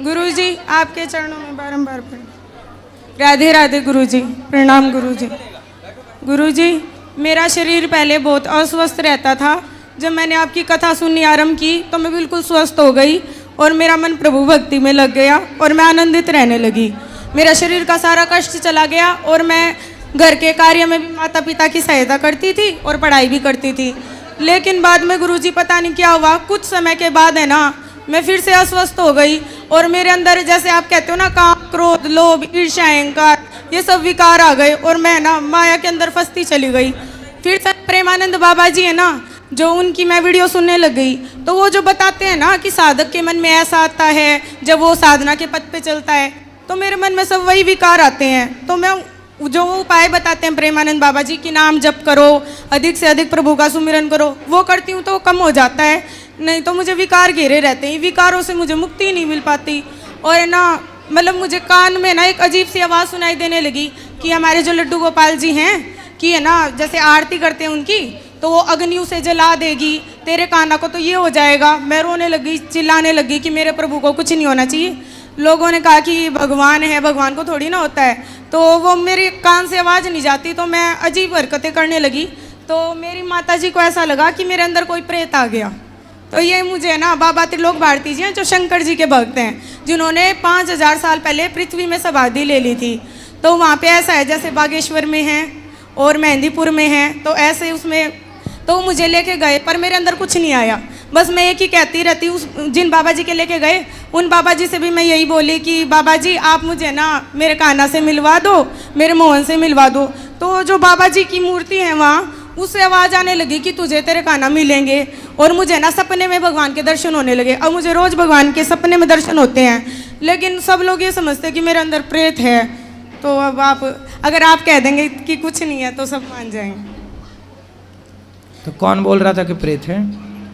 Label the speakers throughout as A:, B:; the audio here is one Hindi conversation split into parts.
A: गुरुजी आपके चरणों में बारंबार प्रणाम। राधे राधे गुरुजी, प्रणाम गुरुजी। गुरुजी मेरा शरीर पहले बहुत अस्वस्थ रहता था। जब मैंने आपकी कथा सुननी आरंभ की तो मैं बिल्कुल स्वस्थ हो गई और मेरा मन प्रभु भक्ति में लग गया और मैं आनंदित रहने लगी। मेरा शरीर का सारा कष्ट चला गया और मैं घर के कार्य में भी माता पिता की सहायता करती थी और पढ़ाई भी करती थी। लेकिन बाद में गुरुजी पता नहीं क्या हुआ, कुछ समय के बाद है ना मैं फिर से अस्वस्थ हो गई और मेरे अंदर जैसे आप कहते हो ना काम, क्रोध, लोभ, ईर्ष्या, अहंकार, ये सब विकार आ गए और मैं ना माया के अंदर फंसती चली गई। फिर से प्रेमानंद बाबा जी है ना, जो उनकी मैं वीडियो सुनने लग गई तो वो जो बताते हैं ना कि साधक के मन में ऐसा आता है जब वो साधना के पथ पे चलता है तो मेरे मन में सब वही विकार आते हैं। तो मैं जो उपाय बताते हैं प्रेमानंद बाबा जी कि नाम जप करो, अधिक से अधिक प्रभु का सुमिरन करो, वो करती हूँ तो कम हो जाता है, नहीं तो मुझे विकार घेरे रहते हैं। विकारों से मुझे मुक्ति नहीं मिल पाती। और है ना मतलब मुझे कान में ना एक अजीब सी आवाज़ सुनाई देने लगी कि हमारे जो लड्डू गोपाल जी हैं कि है ना जैसे आरती करते हैं उनकी तो वो अग्नि उसे जला देगी, तेरे काना को तो ये हो जाएगा। मैं रोने लगी, चिल्लाने लगी कि मेरे प्रभु को कुछ नहीं होना चाहिए। लोगों ने कहा कि भगवान है, भगवान को थोड़ी ना होता है। तो वो मेरे कान से आवाज़ नहीं जाती तो मैं अजीब हरकतें करने लगी। तो मेरी माता जी को ऐसा लगा कि मेरे अंदर कोई प्रेत आ गया। तो ये मुझे ना बाबा त्रिलोक भारती जी हैं जो शंकर जी के भक्त हैं, जिन्होंने 5000 साल पहले पृथ्वी में समाधि ले ली थी। तो वहाँ पे ऐसा है जैसे बागेश्वर में है और मेहंदीपुर में है, तो ऐसे उसमें तो मुझे लेके गए पर मेरे अंदर कुछ नहीं आया। बस मैं एक ही कहती रहती उस जिन बाबा जी के लेके गए उन बाबा जी से भी मैं यही बोली कि बाबा जी आप मुझे ना मेरे कान्हा से मिलवा दो, मेरे मोहन से मिलवा दो। तो जो बाबा जी की मूर्ति है वहाँ उससे आवाज़ आने लगी कि तुझे तेरे कान्हा मिलेंगे। और मुझे ना सपने में भगवान के दर्शन होने लगे। अब मुझे रोज़ भगवान के सपने में दर्शन होते हैं, लेकिन सब लोग ये समझते हैं कि मेरे अंदर प्रेत है। तो अब आप अगर आप कह देंगे कि कुछ नहीं है तो सब मान जाएंगे।
B: तो कौन बोल रहा था कि प्रेत है?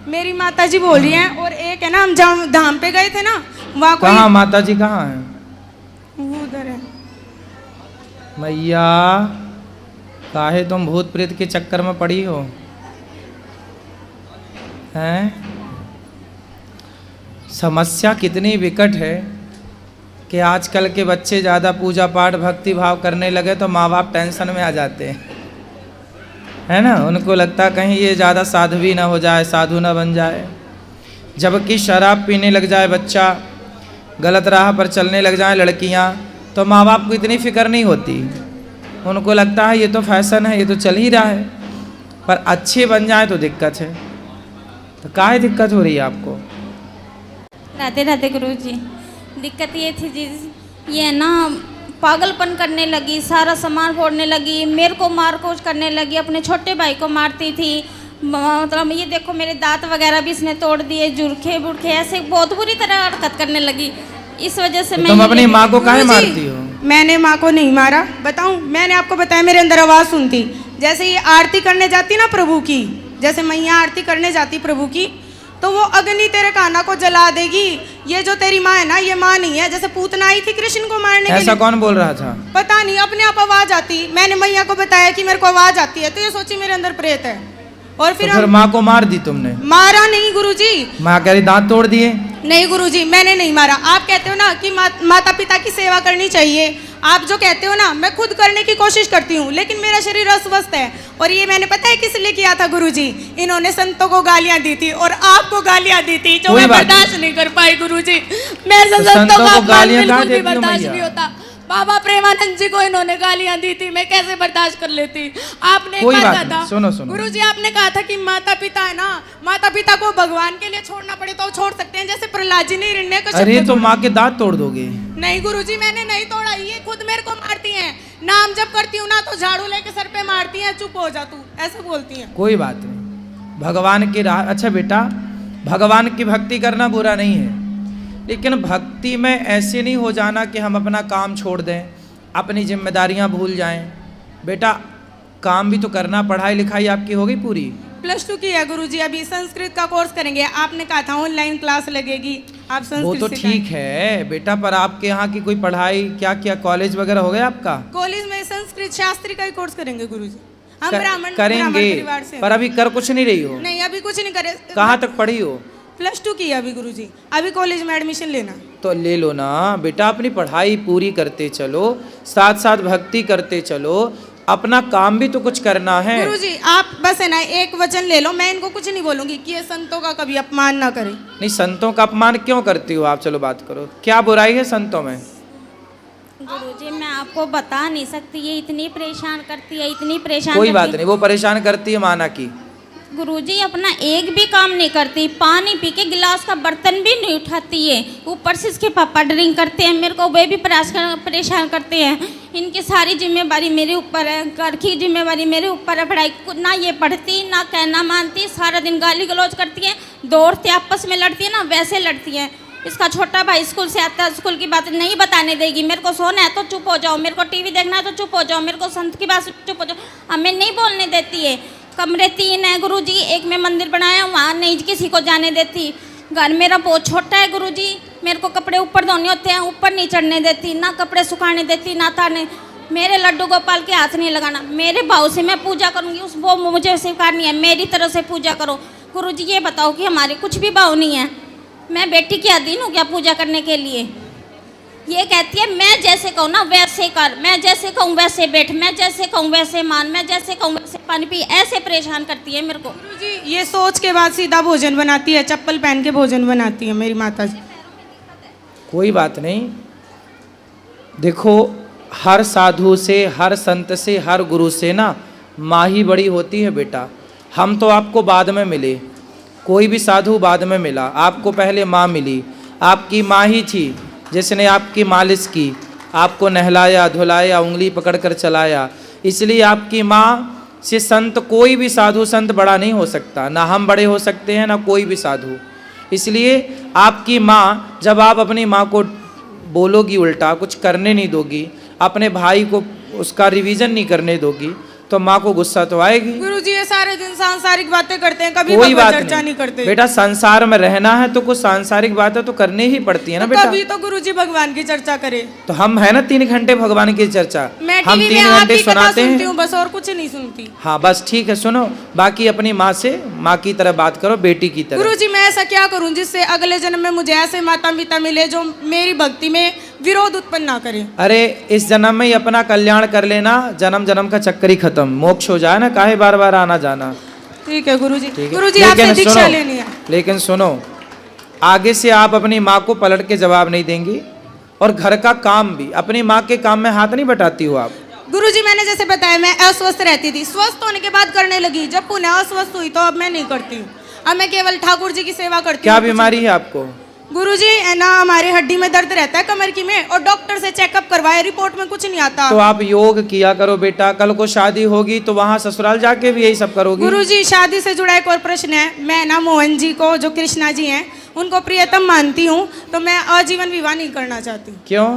A: मेरी माता जी बोल रही हैं। और एक है ना हम जहाँ धाम पे गए थे ना वहाँ
B: कहाँ माता जी कहाँ है?
A: वो उधर है।
B: मैया काहे तुम भूत प्रेत के चक्कर में पड़ी हो हैं? समस्या कितनी विकट है कि आजकल के बच्चे ज़्यादा पूजा पाठ भक्ति भाव करने लगे तो माँ बाप टेंशन में आ जाते हैं, है ना। उनको लगता कहीं ये ज़्यादा साध्वी ना हो जाए, साधु ना बन जाए। जबकि शराब पीने लग जाए बच्चा, गलत राह पर चलने लग जाए लड़कियां, तो माँ बाप को इतनी फिक्र नहीं होती। उनको लगता है ये तो फैशन है, ये तो चल ही रहा है। पर अच्छे बन जाए तो दिक्कत है। तो काहे दिक्कत हो रही है आपको?
C: राधे राधे गुरुजी। दिक्कत ये थी जी, ये ना पागलपन करने लगी, सारा सामान फोड़ने लगी, मेरे को मार कोच करने लगी, अपने छोटे भाई को मारती थी। मतलब ये देखो मेरे दांत वगैरह भी इसने तोड़ दिए, जुरखे बुरखे ऐसे बहुत बुरी तरह हरकत करने लगी। इस वजह से
B: तो
C: मैं
B: तुम अपनी माँ को काहे मारती हो?
A: मैंने माँ को नहीं मारा। बताऊं, मैंने आपको बताया मेरे अंदर आवाज़ सुनती। जैसे ये आरती करने जाती ना प्रभु की, जैसे मैया आरती करने जाती प्रभु की, तो वो अग्नि तेरे कान्हा को जला देगी। ये जो तेरी माँ है ना ये माँ नहीं है। जैसे पूतना आई थी कृष्ण को मारने के लिए।
B: ऐसा कौन बोल रहा था?
A: पता नहीं, अपने आप आवाज आती। मैंने मैया को बताया कि मेरे को आवाज आती है, तो ये सोची मेरे अंदर प्रेत है। और
B: फिर माँ को मार दी तुमने?
A: मारा नहीं गुरुजी।
B: माँ कह रही दांत तोड़ दिए?
A: नहीं गुरुजी, मैंने नहीं मारा। आप कहते हो ना कि माता पिता की सेवा करनी चाहिए, आप जो कहते हो ना मैं खुद करने की कोशिश करती हूँ, लेकिन मेरा शरीर अस्वस्थ है। और ये मैंने पता है किस लिए किया था गुरुजी? इन्होंने संतों को गालियां दी थी और आपको गालियां दी थी, जो मैं बर्दाश्त नहीं कर पाई गुरुजी। मैं संतों को गालियां बिल्कुल भी बर्दाश्त नहीं होता। बाबा प्रेमानंद जी को इन्होंने गालियां दी थी, मैं कैसे बर्दाश्त कर लेती। आपने कहा था
B: सुनो सुनो
A: गुरुजी, आपने कहा था कि माता पिता है ना, माता पिता को भगवान के लिए छोड़ना पड़े तो छोड़ सकते हैं, जैसे प्रहलाद जी ने हिरण्यकश्यप।
B: अरे तो माँ के दांत तोड़ दोगे?
A: नहीं गुरुजी, मैंने नहीं तोड़ा, ये खुद मेरे को मारती हैं। नाम जब करती हूँ ना तो झाड़ू लेके सर पे मारती हैं, चुप हो जा तू, ऐसे बोलती हैं।
B: कोई बात नहीं, भगवान की राह। अच्छा बेटा, भगवान की भक्ति करना बुरा नहीं है, लेकिन भक्ति में ऐसे नहीं हो जाना कि हम अपना काम छोड़ दें, अपनी जिम्मेदारियां भूल जाएं। बेटा काम भी तो करना। पढ़ाई लिखाई आपकी हो गई पूरी?
A: +2 की है गुरुजी, अभी संस्कृत का कोर्स करेंगे। आपने कहा था ऑनलाइन क्लास लगेगी, आप संस्कृत
B: वो तो ठीक है बेटा, पर आपके यहाँ की कोई पढ़ाई क्या क्या कॉलेज वगैरह हो गया आपका?
A: कॉलेज में संस्कृत शास्त्री का ही कोर्स करेंगे गुरुजी। हम ब्राह्मण
B: करेंगे,
A: परिवार से।
B: पर अभी कर कुछ नहीं रही हो?
A: नहीं, अभी कुछ नहीं करे।
B: कहाँ तक पढ़ी हो?
A: +2 की है अभी गुरुजी, अभी कॉलेज में एडमिशन लेना।
B: तो ले लो ना बेटा, अपनी पढ़ाई पूरी करते चलो, साथ साथ भक्ति करते चलो, अपना काम भी तो कुछ करना है।
A: गुरुजी आप बस है ना एक वचन ले लो, मैं इनको कुछ नहीं बोलूंगी कि ये संतों का कभी अपमान ना करें।
B: नहीं, संतों का अपमान क्यों करती हो आप? चलो बात करो, क्या बुराई है संतों में?
C: गुरुजी मैं आपको बता नहीं सकती, ये इतनी परेशान करती है, इतनी परेशान
B: कोई
C: करती
B: बात नहीं, वो परेशान करती है माना की।
C: गुरुजी अपना एक भी काम नहीं करती, पानी पी के गिलास का बर्तन भी नहीं उठाती है, ऊपर से इसके पापा ड्रिंक करते हैं, मेरे को वे भी परेशान करते हैं। इनकी सारी जिम्मेवारी मेरे ऊपर है, घर की जिम्मेवारी मेरे ऊपर है, पढ़ाई ना ये पढ़ती ना कहना मानती, सारा दिन गाली गलौज करती है, दौड़ते आपस में लड़ती है ना वैसे लड़ती है। इसका छोटा भाई स्कूल से आता है, स्कूल की बात नहीं बताने देगी, मेरे को सोना है तो चुप हो जाओ, मेरे को टीवी देखना है तो चुप हो जाओ, मेरे को संत की बात चुप हो जाओ, हमें नहीं बोलने देती है। कमरे 3 है गुरुजी, एक में मंदिर बनाया, वहाँ नहीं किसी को जाने देती। घर मेरा बहुत छोटा है गुरुजी, मेरे को कपड़े ऊपर धोने होते हैं, ऊपर नहीं चढ़ने देती, ना कपड़े सुखाने देती ना ताने। मेरे लड्डू गोपाल के हाथ नहीं लगाना, मेरे भाव से मैं पूजा करूँगी, उस वो मुझे स्वीकार नहीं है, मेरी तरह से पूजा करो। गुरुजी ये बताओ कि हमारे कुछ भी भाव नहीं है, मैं बेटी की अधीन हूँ क्या पूजा करने के लिए? ये कहती है मैं जैसे कहूँ ना वैसे कर, मैं जैसे कहूँ वैसे बैठ, मैं जैसे कहूँ वैसे मान, मैं जैसे कहूँ वैसे पानी पी, ऐसे परेशान करती है मेरे को।
A: गुरुजी ये सोच के बाद सीधा भोजन बनाती है, चप्पल पहन के भोजन बनाती है मेरी माता जी।
B: कोई बात नहीं, देखो हर साधु से, हर संत से, हर गुरु से ना माँ ही बड़ी होती है बेटा। हम तो आपको बाद में मिले, कोई भी साधु बाद में मिला, आपको पहले माँ मिली। आपकी माँ ही थी जिसने आपकी मालिश की, आपको नहलाया धुलाया, उंगली पकड़कर चलाया। इसलिए आपकी माँ से संत, कोई भी साधु संत बड़ा नहीं हो सकता, ना हम बड़े हो सकते हैं ना कोई भी साधु। इसलिए आपकी माँ, जब आप अपनी माँ को बोलोगी उल्टा, कुछ करने नहीं दोगी, अपने भाई को उसका रिवीजन नहीं करने दोगी, तो माँ को गुस्सा तो आएगी।
A: गुरुजी ये सारे दिन सांसारिक बातें करते हैं, कभी
B: कोई बात
A: चर्चा नहीं करते।
B: बेटा संसार में रहना है तो कुछ सांसारिक बातें तो करनी ही पड़ती है ना बेटा।
A: कभी तो गुरुजी भगवान की चर्चा करे।
B: तो हम है ना 3 घंटे भगवान की चर्चा,
A: मैं
B: हम
A: टीवी
B: 3
A: में
B: घंटे
A: आपकी कथा
B: सुनाते
A: सुनती
B: हैं।
A: हूँ बस, और कुछ नहीं सुनती।
B: हाँ बस ठीक है, सुनो, बाकी अपनी माँ से माँ की तरह बात करो, बेटी की तरह।
A: गुरुजी मैं ऐसा क्या करूं जिससे अगले जन्म में मुझे ऐसे माता पिता मिले जो मेरी भक्ति में विरोध उत्पन्न ना करें।
B: अरे इस जन्म में ही अपना कल्याण कर लेना, जन्म जन्म का चक्कर ही खत्म, मोक्ष हो जाए ना, काहे बार बार आना जाना।
A: ठीक है गुरुजी।
B: ठीक है?
A: गुरुजी आपसे
B: लेकिन
A: दीक्षा
B: सुनो,
A: लेनी है।
B: लेकिन सुनो, आगे से आप अपनी माँ को पलट के जवाब नहीं देंगी, और घर का काम भी, अपनी माँ के काम में हाथ नहीं बटाती हो आप।
A: गुरुजी मैंने जैसे बताया मैं अस्वस्थ रहती थी, स्वस्थ होने के बाद करने लगी, जब पुनः अस्वस्थ हुई तो अब मैं नहीं करती हूँ, अब मैं केवल ठाकुर जी की सेवा करती हूँ।
B: क्या बीमारी है आपको?
A: गुरुजी है ना हमारे हड्डी में दर्द रहता है कमर की में, और डॉक्टर से चेकअप करवाए, रिपोर्ट में कुछ नहीं आता।
B: तो आप योग किया करो बेटा, कल को शादी होगी तो वहाँ ससुराल जाके भी यही सब करोगी।
A: गुरुजी शादी से जुड़ा एक और प्रश्न है, मैं ना मोहन जी को, जो कृष्णा जी हैं, उनको प्रियतम मानती हूँ, तो मैं आजीवन विवाह नहीं करना चाहती।
B: क्यों?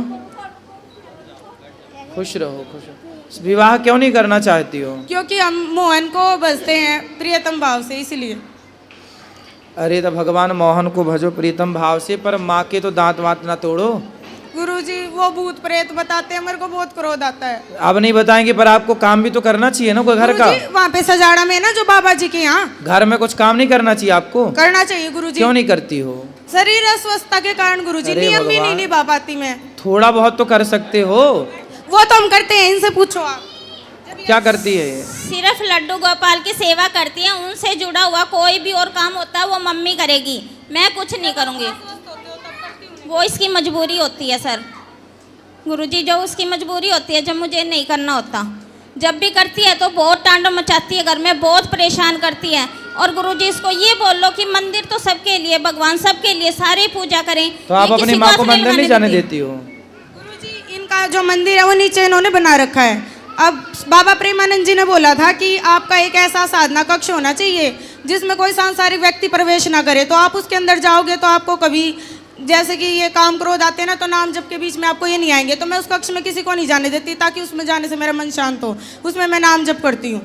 B: खुश रहो, खुश रहो। विवाह क्यों नहीं करना चाहती हो?
A: क्योंकि हम मोहन को बसते हैं प्रियतम भाव से, इसलिए।
B: अरे तो भगवान मोहन को भजो प्रीतम भाव से, पर माँ के तो दांत वात ना तोड़ो।
A: गुरुजी वो भूत प्रेत बताते हैं, मेरे को बहुत क्रोध आता है।
B: अब नहीं बताएंगे, पर आपको काम भी तो करना चाहिए ना कोई घर का।
A: वहाँ पे सजाड़ा में ना जो बाबा जी के यहाँ,
B: घर में कुछ काम नहीं करना चाहिए आपको?
A: करना चाहिए गुरुजी।
B: क्यों नहीं करती हो?
A: शरीर अस्वस्थता के कारण गुरुजी,
B: अरे
A: नियम भी नहीं
B: भगवान।
A: निभा पाती मैं।
B: थोड़ा बहुत तो कर सकते हो।
A: वो तो हम करते हैं, इनसे पूछो आप।
B: क्या करती है ये?
C: सिर्फ लड्डू गोपाल की सेवा करती है, उनसे जुड़ा हुआ कोई भी और काम होता है वो मम्मी करेगी, मैं कुछ नहीं करूँगी, वो इसकी मजबूरी होती है सर। गुरुजी जो उसकी मजबूरी होती है, जब मुझे नहीं करना होता, जब भी करती है तो बहुत तांडव मचाती है घर में, बहुत परेशान करती है। और गुरुजी इसको ये बोल लो कि मंदिर तो सबके लिए, भगवान सबके लिए, सारे पूजा करें।
B: तो आप
C: ये
B: अपनी
C: किसी
B: माँ
C: हाथ
B: को मंदिर नहीं जाने देती हो?
A: गुरुजी इनका जो मंदिर है वो नीचे इन्होंने बना रखा है। अब बाबा प्रेमानंद जी ने बोला था कि आपका एक ऐसा साधना कक्ष होना चाहिए जिसमें कोई सांसारिक व्यक्ति प्रवेश ना करे, तो आप उसके अंदर जाओगे तो आपको कभी, जैसे कि ये काम क्रोध आते हैं ना, तो नाम जप के बीच में आपको ये नहीं आएंगे। तो मैं उस कक्ष में किसी को नहीं जाने देती, ताकि उसमें जाने से मेरा मन शांत हो, उसमें मैं नाम जप करती हूँ।